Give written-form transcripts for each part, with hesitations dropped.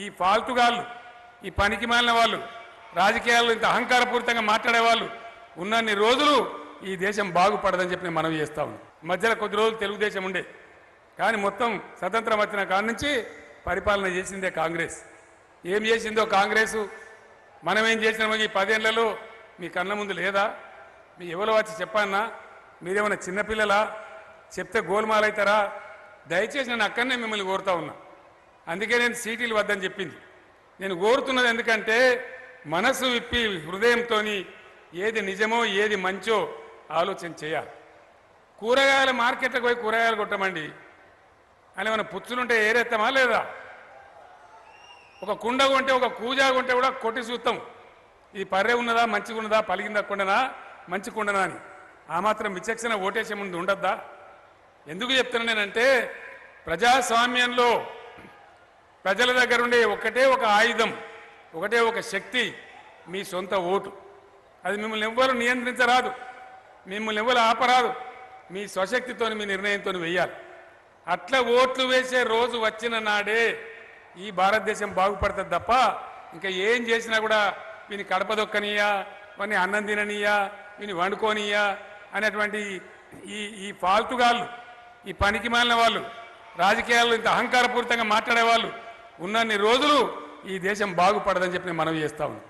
ఈ ఫాల్తుగాళ్ళు, ఈ పనికి మాలిన వాళ్ళు, రాజకీయాల్లో ఇంత అహంకారపూరితంగా మాట్లాడేవాళ్ళు ఉన్నన్ని రోజులు ఈ దేశం బాగుపడదని చెప్పి నేను మనవి చేస్తా ఉన్నాను. మధ్యలో కొద్ది రోజులు తెలుగుదేశం ఉండే, కానీ మొత్తం స్వతంత్రం వచ్చిన కాడి నుంచి పరిపాలన చేసిందే కాంగ్రెస్. ఏం చేసిందో కాంగ్రెసు, మనం ఏం చేసినామో ఈ 10 ఏళ్లలో మీ కళ్ళ ముందు లేదా? మీ ఎవరో వచ్చి చెప్పన్నా? మీరేమన్నా చిన్నపిల్లలా? చెప్తే గోల్మాలవుతారా? దయచేసి నేను అక్కడనే మిమ్మల్ని కోరుతా ఉన్నా. అందుకే నేను సీటీలు వద్దని చెప్పింది. నేను కోరుతున్నది ఎందుకంటే మనసు విప్పి హృదయంతో ఏది నిజమో ఏది మంచో ఆలోచన చేయాలి. కూరగాయల మార్కెట్లకు పోయి కూరగాయలు కొట్టమండి అని ఏమైనా పుచ్చులుంటే ఏరేస్తామా లేదా? ఒక కుండ కొంటే, ఒక కూజా కొంటే కూడా కొట్టి చూస్తాం, ఇది పర్రె ఉన్నదా, మంచిగా ఉన్నదా, పలిగిందా కుండనా, మంచి కుండనా అని. ఆ మాత్రం విచక్షణ ఓటేసే ముందు ఉండద్దా? ఎందుకు చెప్తున్నా నేనంటే, ప్రజాస్వామ్యంలో ప్రజల దగ్గర ఉండే ఒకటే ఒక ఆయుధం, ఒకటే ఒక శక్తి, మీ సొంత ఓటు. అది మిమ్మల్ని ఎవ్వరు నియంత్రించరాదు, మిమ్మల్ని ఎవ్వరు ఆపరాదు. మీ స్వశక్తితో, మీ నిర్ణయంతో వేయాలి. అట్లా ఓట్లు వేసే రోజు వచ్చిన నాడే ఈ భారతదేశం బాగుపడుతుంది తప్ప ఇంకా ఏం చేసినా కూడా వీని కడపదొక్కనియా, వాడిని అన్నం తిననీయా, వీని వండుకోనియా అనేటువంటి ఈ ఫాల్తుగాళ్ళు, ఈ పనికి మాలిన వాళ్ళు, రాజకీయాల్లో ఇంత అహంకారపూరితంగా మాట్లాడేవాళ్ళు ఉన్నన్ని రోజులు ఈ దేశం బాగుపడదని చెప్పి నేను మనవి చేస్తా ఉన్నాను.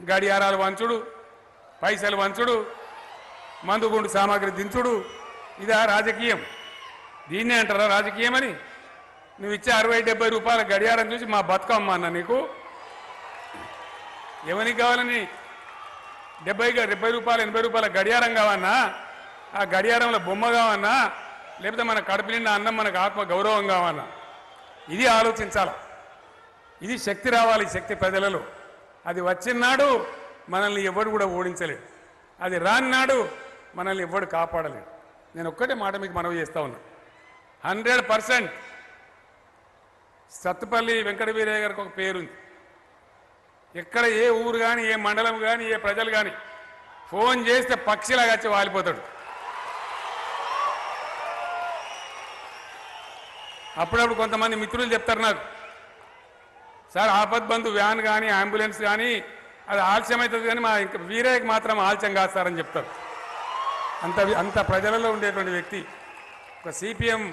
గడియారాలు వంచుడు, పైసలు వంచుడు, మందుగుండు సామాగ్రి దించుడు, ఇదా రాజకీయం? దీన్నే అంటారా రాజకీయం అని? నువ్వు ఇచ్చే 60-70 రూపాయల గడియారం చూసి మా బతుకమ్మ అన్న నీకు ఎవరికి కావాలని 70 రూపాయలు 80 రూపాయల గడియారం కావన్నా? ఆ గడియారంలో బొమ్మ కావన్నా? లేకపోతే మన కడుపు నిండా అన్నం, మనకు ఆత్మ గౌరవం కావన్నా? ఇది ఆలోచించాలి. ఇది శక్తి రావాలి, శక్తి ప్రజలలో. అది వచ్చినాడు మనల్ని ఎవడు కూడా ఓడించలేడు, అది రాన్నాడు మనల్ని ఎవడు కాపాడలేడు. నేను ఒక్కటే మాట మీకు మనవి చేస్తా ఉన్నా, 100% సత్తుపల్లి వెంకట వీరయ్య గారికి ఒక పేరుంది. ఎక్కడ ఏ ఊరు కానీ, ఏ మండలం కానీ, ఏ ప్రజలు కానీ ఫోన్ చేస్తే పక్షిలాగా వచ్చి వాలిపోతాడు. అప్పుడప్పుడు కొంతమంది మిత్రులు చెప్తారు నాకు, సార్ ఆపద్ బంధు వ్యాన్ కానీ, అంబులెన్స్ కానీ అది ఆలస్యం అవుతుంది, కానీ మా ఇంకా వీరయ్యకి మాత్రం ఆలస్యం కాదు సార్ అని చెప్తారు. అంత ప్రజలలో ఉండేటువంటి వ్యక్తి. ఒక సిపిఎం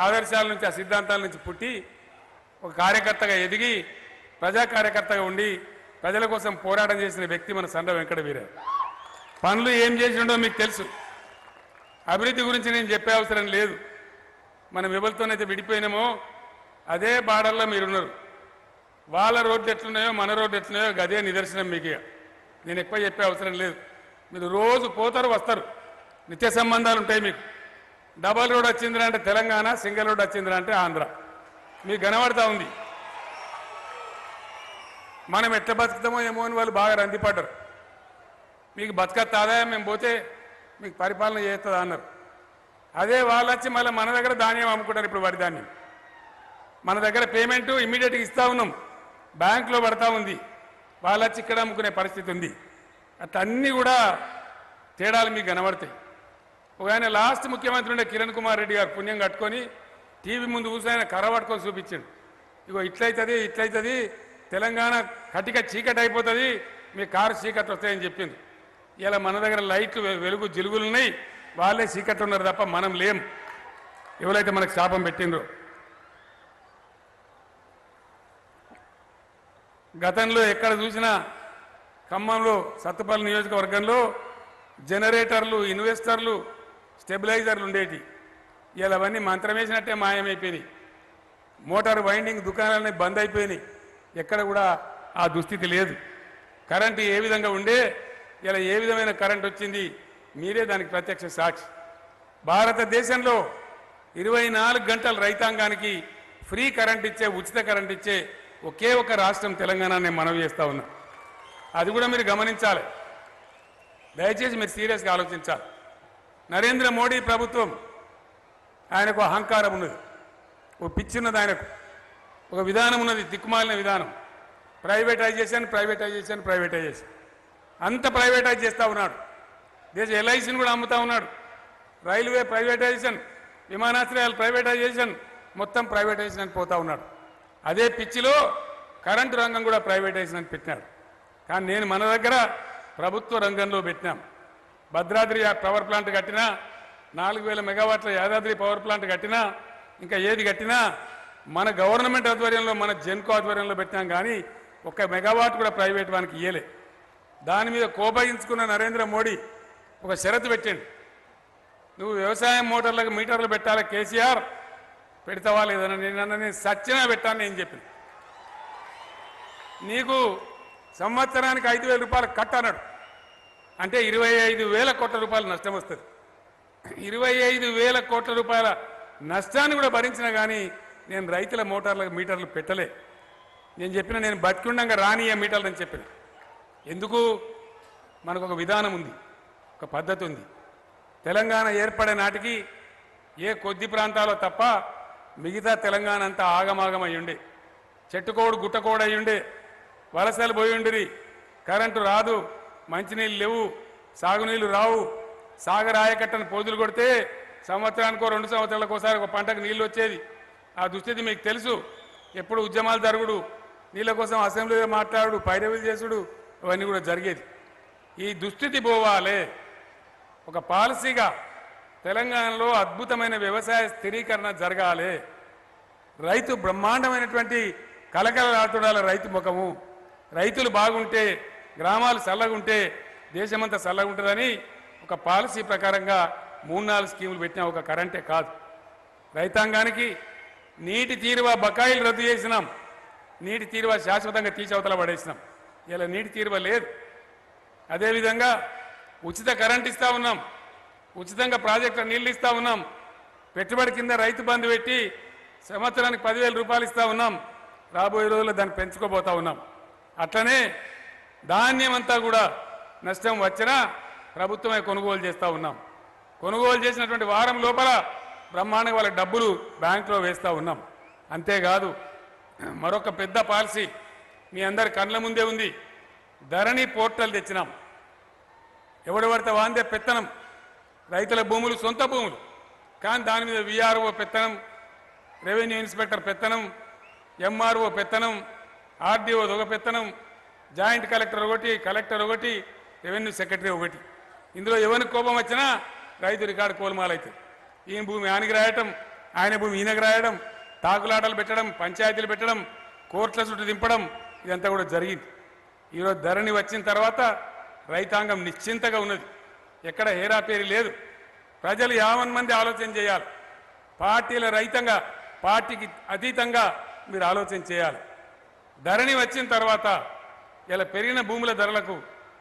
ఆదర్శాల నుంచి, ఆ సిద్ధాంతాల నుంచి పుట్టి ఒక కార్యకర్తగా ఎదిగి ప్రజా కార్యకర్తగా ఉండి ప్రజల కోసం పోరాటం చేసిన వ్యక్తి మన సండ్ర వెంకట వీరయ్య. పనులు ఏం చేసిండో మీకు తెలుసు. అభివృద్ధి గురించి నేను చెప్పే అవసరం లేదు. మనం ఎవరితోనైతే విడిపోయినామో అదే బార్డర్లో మీరున్నారు. వాళ్ళ రోడ్లు ఎట్లున్నాయో మన రోడ్లు ఎట్లున్నాయో అదే నిదర్శనం మీకు. నేను ఎక్కువ చెప్పే అవసరం లేదు. మీరు రోజు పోతారు, వస్తారు, నిత్య సంబంధాలు ఉంటాయి మీకు. డబల్ రోడ్ వచ్చిందిరా అంటే తెలంగాణ, సింగిల్ రోడ్ వచ్చిందిరా అంటే ఆంధ్ర. మీకు కనబడతా ఉంది. మనం ఎట్లా బతుకుతామో ఏమో అని వాళ్ళు బాగా రందిపడ్డారు. మీకు బతకత్త ఆదాయం, మేము పోతే మీకు పరిపాలన చేస్తుందా అన్నారు. అదే వాళ్ళు వచ్చి మళ్ళీ మన దగ్గర ధాన్యం అమ్ముకుంటారు. ఇప్పుడు వరి ధాన్యం మన దగ్గర పేమెంటు ఇమ్మీడియట్గా ఇస్తూ ఉన్నాం, బ్యాంకులో పడతా ఉంది, వాళ్ళు వచ్చి ఇక్కడ అమ్ముకునే పరిస్థితి ఉంది. అట్లా అన్నీ కూడా తేడాలు మీకు కనబడతాయి. ఒక ఆయన లాస్ట్ ముఖ్యమంత్రి ఉండే కిరణ్ కుమార్ రెడ్డి గారు పుణ్యం కట్టుకొని టీవీ ముందు కూర్చొని ఆయన కర్ర పట్టుకొని చూపించాడు. ఇగో ఇట్లయితుంది తెలంగాణ కటిక చీకటి అయిపోతుంది, మీ కారు చీకట్లు వస్తాయని చెప్పింది. ఇలా మన దగ్గర లైట్లు వెలుగు జిలుగులు ఉన్నాయి, వాళ్ళే చీకట్లు ఉన్నారు తప్ప మనం లేం. ఎవరైతే మనకు శాపం పెట్టిండ్రో. గతంలో ఎక్కడ చూసినా ఖమ్మంలో సత్తుపల్లి నియోజకవర్గంలో జనరేటర్లు, ఇన్వెస్టర్లు, స్టెబిలైజర్లు ఉండేటి. ఇలా అవన్నీ మంత్రం వేసినట్టే మాయమైపోయినాయి. మోటార్ వైండింగ్ దుకాణాలన్నీ బంద్ అయిపోయినాయి. ఎక్కడ కూడా ఆ దుస్థితి లేదు. కరెంటు ఏ విధంగా ఉండే ఇలా ఏ విధమైన కరెంట్ వచ్చింది, మీరే దానికి ప్రత్యక్ష సాక్షి. భారతదేశంలో 24 గంటలు రైతాంగానికి ఫ్రీ కరెంట్ ఇచ్చే, ఉచిత కరెంట్ ఇచ్చే ఒకే ఒక రాష్ట్రం తెలంగాణ నేను మనవి చేస్తా ఉన్నా. అది కూడా మీరు గమనించాలి. దయచేసి మీరు సీరియస్గా ఆలోచించాలి. నరేంద్ర మోడీ ప్రభుత్వం, ఆయనకు అహంకారం ఉన్నది, ఓ పిచ్చిన్నది, ఆయనకు ఒక విధానం ఉన్నది, దిక్కుమాలిన విధానం. ప్రైవేటైజేషన్ అంత ప్రైవేటైజ్ చేస్తూ ఉన్నాడు. దేశ ఎల్ఐసిని కూడా అమ్ముతా ఉన్నాడు. రైల్వే ప్రైవేటైజేషన్, విమానాశ్రయాలు ప్రైవేటైజేషన్, మొత్తం ప్రైవేటైజేషన్ అని పోతా ఉన్నాడు. అదే పిచ్చిలో కరెంటు రంగం కూడా ప్రైవేటైజేషన్ అని పెట్టినాడు. కానీ నేను మన దగ్గర ప్రభుత్వ రంగంలో పెట్టినాం. భద్రాద్రి పవర్ ప్లాంట్ కట్టినా, 4000 మెగావాట్ల యాదాద్రి పవర్ ప్లాంట్ కట్టినా, ఇంకా ఏది కట్టినా మన గవర్నమెంట్ ఆధ్వర్యంలో, మన జెన్కో ఆధ్వర్యంలో పెట్టినాం. కానీ 1 మెగావాట్ కూడా ప్రైవేట్ వానికి ఇయ్యలే. దాని మీద కోపగించుకున్న నరేంద్ర మోడీ ఒక షరతు పెట్టండి, నువ్వు వ్యవసాయం మోటార్లకు మీటర్లు పెట్టాలి కేసీఆర్, పెడతావా లేదని. నేను సచ్చినా పెట్టాను నేను చెప్పిన. నీకు సంవత్సరానికి 5,000 రూపాయలు కట్ అన్నాడు. అంటే 25,000 కోట్ల రూపాయలు నష్టం వస్తుంది. 25,000 కోట్ల రూపాయల నష్టాన్ని కూడా భరించినా కానీ నేను రైతుల మోటార్లకు మీటర్లు పెట్టలే. నేను చెప్పిన, నేను బతికుండగా రానియ మీటర్లు అని చెప్పిన. ఎందుకు? మనకు ఒక విధానం ఉంది, ఒక పద్ధతి ఉంది. తెలంగాణ ఏర్పడే నాటికి ఏ కొద్ది ప్రాంతాల్లో తప్ప మిగతా తెలంగాణ అంతా ఆగమాగం అయ్యుండే, చెట్టుకోడు గుట్టకోడు అయ్యుండే, వలసలు పోయిండిరి, కరెంటు రాదు, మంచినీళ్ళు లేవు, సాగునీళ్ళు రావు, సాగర్ ఆయకట్టను పోదులు కొడితే సంవత్సరానికో 2 సంవత్సరాలకు ఒకసారి ఒక పంటకు నీళ్ళు వచ్చేది. ఆ దుస్థితి మీకు తెలుసు. ఎప్పుడు ఉద్యమాలు జరుగుడు, నీళ్ళ కోసం అసెంబ్లీలో మాట్లాడు, పైరవీలు చేసుడు, అవన్నీ కూడా జరిగేది. ఈ దుస్థితి పోవాలే. ఒక పాలసీగా తెలంగాణలో అద్భుతమైన వ్యవసాయ స్థిరీకరణ జరగాలి. రైతు బ్రహ్మాండమైనటువంటి కలకలలాడుతుండాలి రైతు ముఖము. రైతులు బాగుంటే, గ్రామాలు చల్లగుంటే దేశమంతా చల్లగుంటుందని ఒక పాలసీ ప్రకారంగా 3-4 స్కీములు పెట్టినా. ఒక కరెంటే కాదు, రైతాంగానికి నీటి తీరువ బకాయిలు రద్దు చేసినాం, నీటి తీరువ శాశ్వతంగా తీసవతల పడేసినాం. ఇలా నీటి తీరువ లేదు. అదేవిధంగా ఉచిత కరెంట్ ఇస్తూ ఉన్నాం, ఉచితంగా ప్రాజెక్టుల నీళ్ళు ఇస్తూ ఉన్నాం, పెట్టుబడి కింద రైతు బంధు పెట్టి సంవత్సరానికి 10,000 రూపాయలు ఇస్తూ ఉన్నాం. రాబోయే రోజుల్లో దాన్ని పెంచుకోబోతా ఉన్నాం. అట్లనే ధాన్యం అంతా కూడా నష్టం వచ్చినా ప్రభుత్వమే కొనుగోలు చేస్తూ ఉన్నాం. కొనుగోలు చేసినటువంటి వారం లోపల బ్రహ్మాండంగా వాళ్ళ డబ్బులు బ్యాంకులో వేస్తూ ఉన్నాం. అంతేకాదు, మరొక పెద్ద పాలసీ మీ అందరి కళ్ళ ముందే ఉంది. ధరణి పోర్టల్ తెచ్చినాం. ఎవడు పడితే వాందే పెత్తనం. రైతుల భూములు సొంత భూములు, కానీ దాని మీద విఆర్ఓ పెత్తనం, రెవెన్యూ ఇన్స్పెక్టర్ పెత్తనం, ఎంఆర్ఓ పెత్తనం, ఆర్డీఓ ఒక పెత్తనం, జాయింట్ కలెక్టర్ ఒకటి, కలెక్టర్ ఒకటి, రెవెన్యూ సెక్రటరీ ఒకటి. ఇందులో ఎవరికి కోపం వచ్చినా రైతు రికార్డు కోల్మాలవుతుంది. ఈయన భూమి ఆయనకి రాయటం, ఆయన భూమి ఈయనకి రాయడం, తాకులాటలు పెట్టడం, పంచాయతీలు పెట్టడం, కోర్టుల చుట్టూ దింపడం, ఇదంతా కూడా జరిగింది. ఈరోజు ధరణి వచ్చిన తర్వాత రైతాంగం నిశ్చింతగా ఉన్నది. ఎక్కడ హేరాపేరి లేదు. ప్రజలు 50 మంది ఆలోచన చేయాలి. పార్టీల రైతంగా, పార్టీకి అతీతంగా మీరు ఆలోచన చేయాలి. ధరణి వచ్చిన తర్వాత ఇలా పెరిగిన భూముల ధరలకు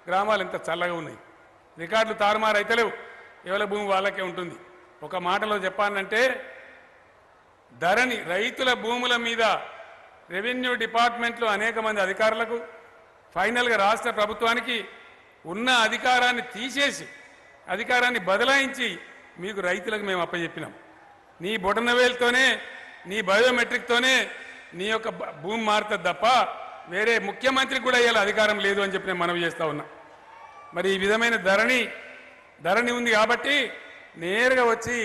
గ్రామాలు ఎంత చల్లగా ఉన్నాయి. రికార్డులు తారుమారు అయితే లేవు. ఎవరి భూమి వాళ్ళకే ఉంటుంది. ఒక మాటలో చెప్పాలంటే ధరణి రైతుల భూముల మీద రెవెన్యూ డిపార్ట్మెంట్లో అనేక మంది అధికారులకు, ఫైనల్గా రాష్ట్ర ప్రభుత్వానికి ఉన్న అధికారాన్ని తీసేసి, అధికారాన్ని బదలాయించి మీకు రైతులకు మేము అప్పచెప్పినాం. నీ బొటనవేలుతోనే, నీ బయోమెట్రిక్తోనే నీ యొక్క భూమి మారుతుంది తప్ప వేరే ముఖ్యమంత్రికి కూడా ఇవాళ అధికారం లేదు అని చెప్పి నేను మనవి చేస్తా ఉన్నా. మరి ఈ విధమైన ధరణి ఉంది కాబట్టి నేరుగా వచ్చి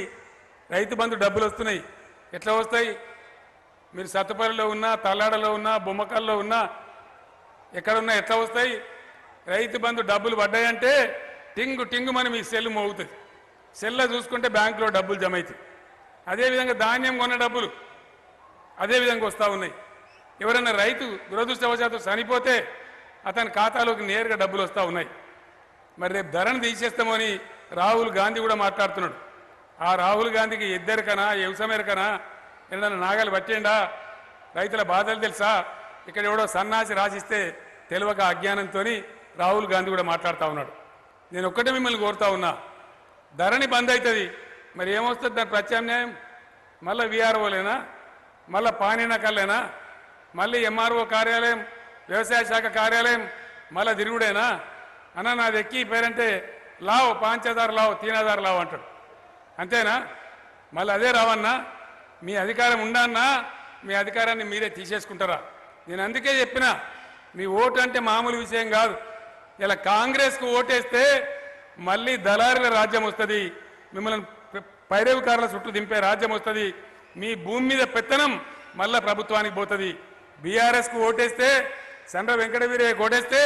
రైతు బంధు డబ్బులు వస్తున్నాయి. ఎట్లా వస్తాయి? మీరు సత్తుపల్లిలో ఉన్నా, తల్లాడలో ఉన్నా, బొమ్మకల్లో ఉన్నా, ఎక్కడున్నా ఎట్లా వస్తాయి? రైతు బంధు డబ్బులు పడ్డాయంటే టింగు టింగు మనం మీ సెల్ మోగుతుంది. సెల్ల చూసుకుంటే బ్యాంకులో డబ్బులు జమ అవుతాయి. అదేవిధంగా ధాన్యం కొన్న డబ్బులు అదేవిధంగా వస్తూ ఉన్నాయి. ఎవరైనా రైతు దురదృష్టవశాత్తు చనిపోతే అతని ఖాతాలోకి నేరుగా డబ్బులు వస్తూ ఉన్నాయి. మరి రేపు ధరను తీసేస్తామని రాహుల్ గాంధీ కూడా మాట్లాడుతున్నాడు. ఆ రాహుల్ గాంధీకి ఎద్దరికనా, వ్యవసాయకనా, ఏదైనా నాగలు పట్టేండా? రైతుల బాధలు తెలుసా? ఇక్కడ ఎవడో సన్నాసి రాసిస్తే తెలియక అజ్ఞానంతో రాహుల్ గాంధీ కూడా మాట్లాడుతూ ఉన్నాడు. నేను ఒక్కటే మిమ్మల్ని కోరుతా ఉన్నా, ధరణి బంద్ అవుతుంది, మరి ఏమొస్తుంది దాని ప్రత్యామ్నాయం? మళ్ళీ విఆర్ఓలేనా, మళ్ళీ పానీనకల్లేనా, మళ్ళీ ఎంఆర్ఓ కార్యాలయం, వ్యవసాయ శాఖ కార్యాలయం, మళ్ళీ తిరుగుడేనా? అన్న నాది ఎక్కి పేరంటే లావ్ 5000 లావ్ 3000 లావ్ అంటాడు. అంతేనా? మళ్ళీ అదే రావన్నా? మీ అధికారం ఉండన్నా మీ అధికారాన్ని మీరే తీసేసుకుంటారా? నేను అందుకే చెప్పిన, మీ ఓటు అంటే మామూలు విషయం కాదు. ఇలా కాంగ్రెస్కు ఓటేస్తే మళ్ళీ దళారుల రాజ్యం వస్తుంది, మిమ్మల్ని పైరవికారుల చుట్టూ దింపే రాజ్యం వస్తుంది, మీ భూమి మీద పెత్తనం మళ్ళా ప్రభుత్వానికి పోతుంది. బీఆర్ఎస్కు ఓటేస్తే సండ్ర వెంకటవీరయ్య ఓటేస్తే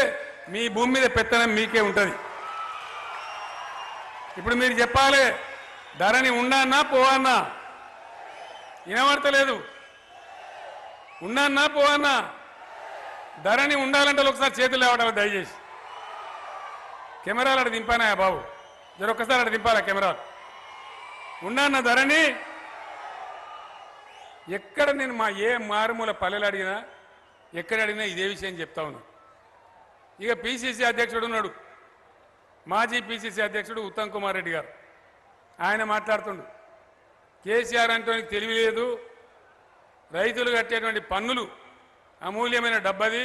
మీ భూమి మీద పెత్తనం మీకే ఉంటుంది. ఇప్పుడు మీరు చెప్పాలి, ధరణి ఉండన్నా పోవన్నా? వినబడతలేదు. ఉండన్నా పోవన్నా? ధరణి ఉండాలంటే ఒకసారి చేతులు లేవడాలి దయచేసి. కెమెరాలు అక్కడ దింపానాయా బాబు? ఒక్కసారి అక్కడ దింపాలా కెమెరాలు? ఉండన్న ధరణి ఎక్కడ నేను ఏ మారుమూల పల్లెలు అడిగినా ఎక్కడ అడిగినా ఇదే విషయం చెప్తా ఉన్నా. ఇక పిసిసి అధ్యక్షుడు ఉన్నాడు, మాజీ పిసిసి అధ్యక్షుడు ఉత్తమ్ కుమార్ రెడ్డి గారు. ఆయన మాట్లాడుతుండు, కేసీఆర్ అంటే తెలివి లేదు, రైతులు కట్టేటువంటి పన్నులు అమూల్యమైన డబ్బది,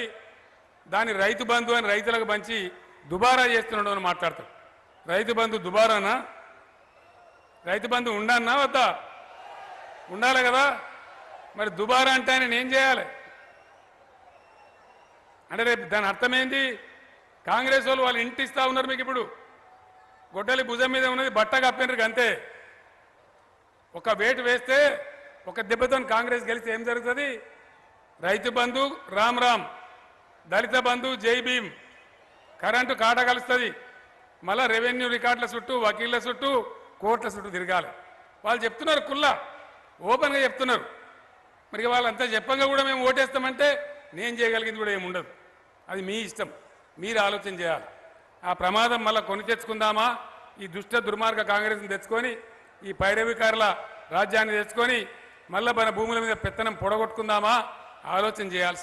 దాని రైతు బంధు అని రైతులకు పంచి దుబారా చేస్తున్నాడు అని మాట్లాడతాడు. రైతు బంధు దుబారానా? రైతు బంధు ఉండన్నా వద్దా? ఉండాలి కదా. మరి దుబారా అంటే ఆయన ఏం చేయాలి అంటే రేపు దాని అర్థమైంది. కాంగ్రెస్ వాళ్ళు ఇంటి ఇస్తా ఉన్నారు మీకు. ఇప్పుడు గొడ్డలి భుజం మీద ఉన్నది, బట్ట కప్పినరు అంతే. ఒక వేటు వేస్తే ఒక దెబ్బతో కాంగ్రెస్ గెలిస్తే ఏం జరుగుతుంది? రైతు బంధు రామ్ రామ్, దళిత బంధు జై భీమ్, కరెంటు కాట కలుస్తుంది, మళ్ళా రెవెన్యూ రికార్డుల చుట్టూ, వకీళ్ల చుట్టూ, కోర్టుల చుట్టూ తిరగాలి. వాళ్ళు చెప్తున్నారు, కుల్లా ఓపెన్గా చెప్తున్నారు. మరి వాళ్ళంతా చెప్పంగా కూడా మేము ఓటేస్తామంటే నేను చేయగలిగింది కూడా ఏముండదు. అది మీ ఇష్టం, మీరు ఆలోచన చేయాలి. ఆ ప్రమాదం మళ్ళీ కొని తెచ్చుకుందామా? ఈ దుష్ట దుర్మార్గ కాంగ్రెస్ని తెచ్చుకొని, ఈ పైరవికారుల రాజ్యాన్ని తెచ్చుకొని మళ్ళీ మన భూముల మీద పెత్తనం పొడగొట్టుకుందామా? ఆలోచన చేయాల్సింది.